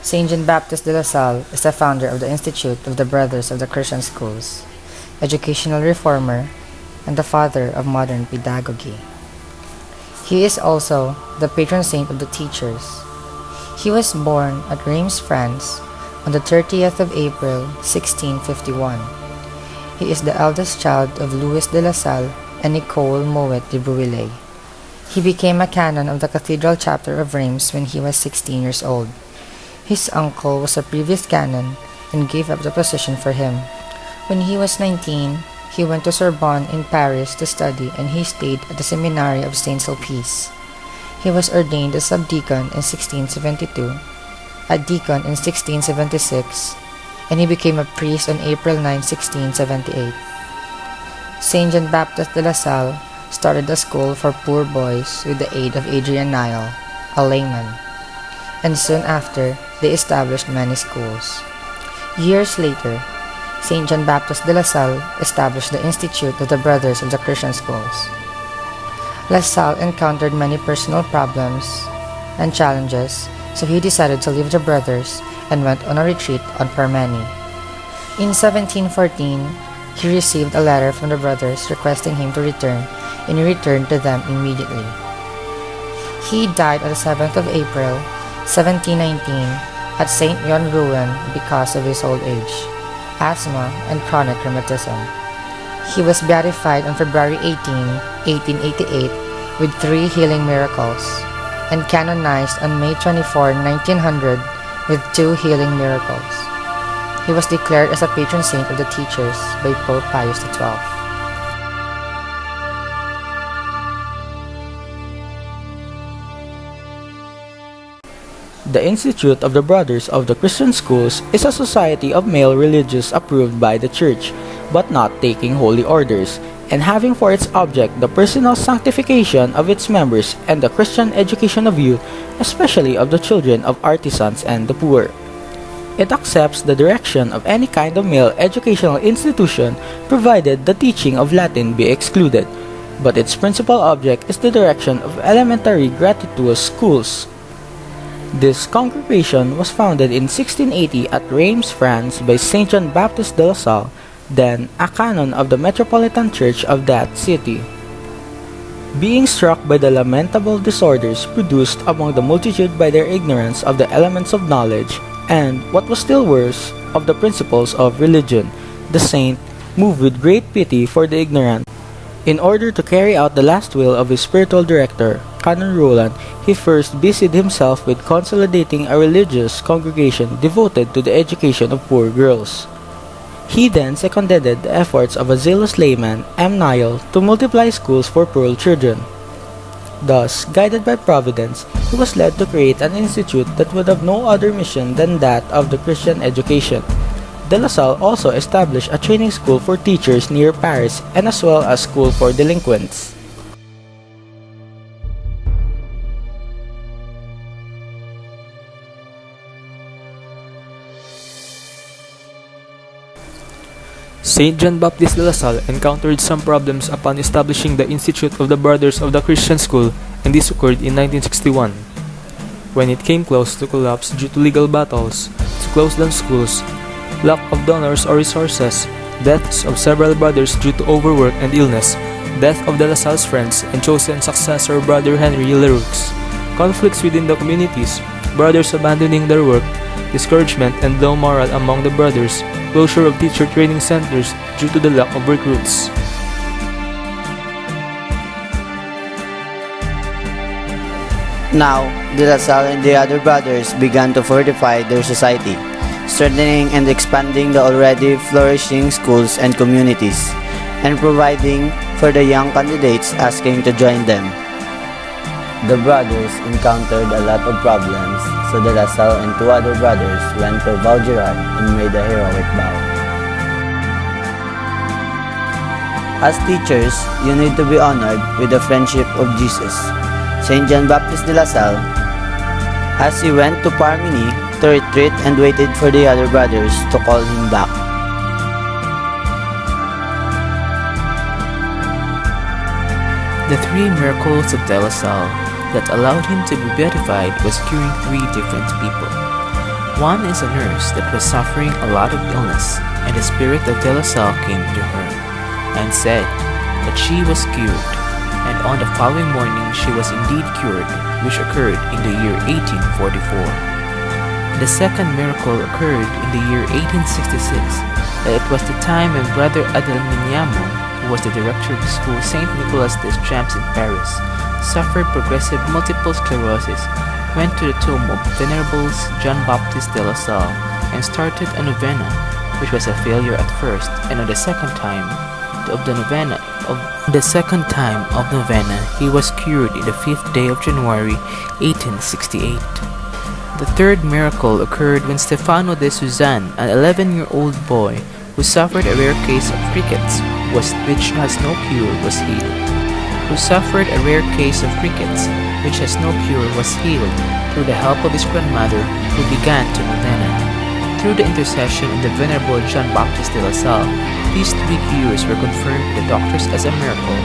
Saint John Baptiste de la Salle is the founder of the Institute of the Brothers of the Christian Schools, educational reformer, and the father of modern pedagogy. He is also the patron saint of the teachers. He was born at Reims, France, on the 30th of April, 1651. He is the eldest child of Louis de la Salle and Nicole Moet de Bruille. He became a canon of the Cathedral Chapter of Reims when he was 16 years old. His uncle was a previous canon and gave up the position for him. When he was 19, he went to Sorbonne in Paris to study, and he stayed at the Seminary of Saint Sulpice. He was ordained a subdeacon in 1672, a deacon in 1676, and he became a priest on April 9, 1678. Saint John Baptiste de la Salle started a school for poor boys with the aid of Adrian Niel, a layman, and soon after, they established many schools. Years later, Saint John Baptiste de la Salle established the Institute of the Brothers of the Christian Schools. La Salle encountered many personal problems and challenges, so he decided to leave the brothers and went on a retreat on Parmeni. In 1714, he received a letter from the brothers requesting him to return, and he returned to them immediately. He died on the 7th of April, 1719, at St. Yon Ruin because of his old age, asthma, and chronic rheumatism. He was beatified on February 18, 1888, with 3 healing miracles, and canonized on May 24, 1900, with 2 healing miracles. He was declared as a patron saint of the teachers by Pope Pius XII. The Institute of the Brothers of the Christian Schools is a society of male religious approved by the Church, but not taking holy orders, and having for its object the personal sanctification of its members and the Christian education of youth, especially of the children of artisans and the poor. It accepts the direction of any kind of male educational institution, provided the teaching of Latin be excluded, but its principal object is the direction of elementary gratuitous schools. This congregation was founded in 1680 at Reims, France by Saint John Baptiste de la Salle, then a canon of the Metropolitan Church of that city. Being struck by the lamentable disorders produced among the multitude by their ignorance of the elements of knowledge, and, what was still worse, of the principles of religion, the saint, moved with great pity for the ignorant, in order to carry out the last will of his spiritual director, Canon Roland, he first busied himself with consolidating a religious congregation devoted to the education of poor girls. He then seconded the efforts of a zealous layman, M. Niel, to multiply schools for poor children. Thus, guided by Providence, he was led to create an institute that would have no other mission than that of the Christian education. De La Salle also established a training school for teachers near Paris, and as well as school for delinquents. Saint John Baptiste de la Salle encountered some problems upon establishing the Institute of the Brothers of the Christian School, and this occurred in 1961. When it came close to collapse due to legal battles to close down schools, lack of donors or resources, deaths of several brothers due to overwork and illness, death of de La Salle's friends and chosen successor Brother Henry Leroux, conflicts within the communities, brothers abandoning their work, discouragement and low morale among the brothers, closure of teacher training centers due to the lack of recruits. Now, De La Salle and the other brothers began to fortify their society, strengthening and expanding the already flourishing schools and communities, and providing for the young candidates asking to join them. The brothers encountered a lot of problems, so De La Salle and 2 other brothers went to Vaugirard and made a heroic vow. As teachers, you need to be honored with the friendship of Jesus. Saint John Baptiste de La Salle, as he went to Parmeni to retreat and waited for the other brothers to call him back. The 3 miracles of De La Salle that allowed him to be beatified was curing 3 different people. One is a nurse that was suffering a lot of illness, and the spirit of De La Salle came to her and said that she was cured, and on the following morning she was indeed cured, which occurred in the year 1844. The second miracle occurred in the year 1866. It was the time when Brother Adelminiamo, who was the director of the school St. Nicolas des Champs in Paris, suffered progressive multiple sclerosis, went to the tomb of Venerables John Baptiste de La Salle and started a novena, which was a failure at first, and on the second time of novena, he was cured in the 5th day of January 1868. The third miracle occurred when Stefano de Suzanne, an 11-year-old boy who suffered a rare case of rickets, which has no cure, was healed. Through the help of his grandmother, who began to novena. Through the intercession of the Venerable John Baptiste de La Salle, these 3 cures were confirmed by the doctors as a miracle,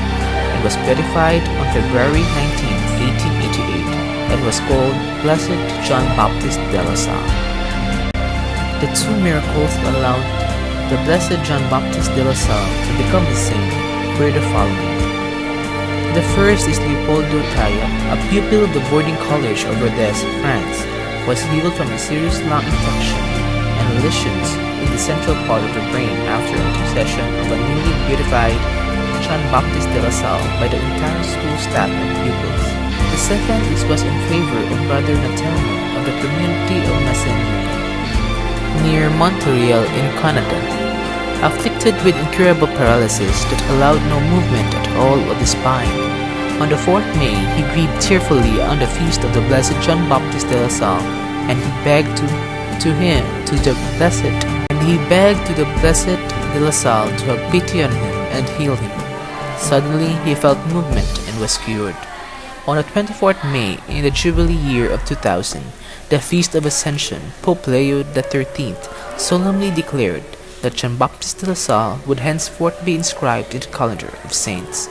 and was beatified on February 19, 1888, and was called Blessed John Baptiste de La Salle. The 2 miracles that allowed the Blessed John Baptiste de La Salle to become the saint were the following. The first is Leopoldo Taya, a pupil of the boarding college of Rodez, France, was healed from a serious lung infection and lesions in the central part of the brain after intercession of a newly beatified John Baptiste de La Salle by the entire school staff and pupils. The second was in favor of Brother Nathaniel of the community of Massenil, near Montreal in Canada, afflicted with incurable paralysis that allowed no movement at all of the spine. On the 4th May, he grieved tearfully on the feast of the Blessed John Baptiste de La Salle, and he begged to the Blessed de La Salle to have pity on him and heal him. Suddenly, he felt movement and was cured. On the 24th May, in the Jubilee year of 2000, the Feast of Ascension, Pope Leo XIII solemnly declared that John Baptiste de La Salle would henceforth be inscribed in the calendar of saints.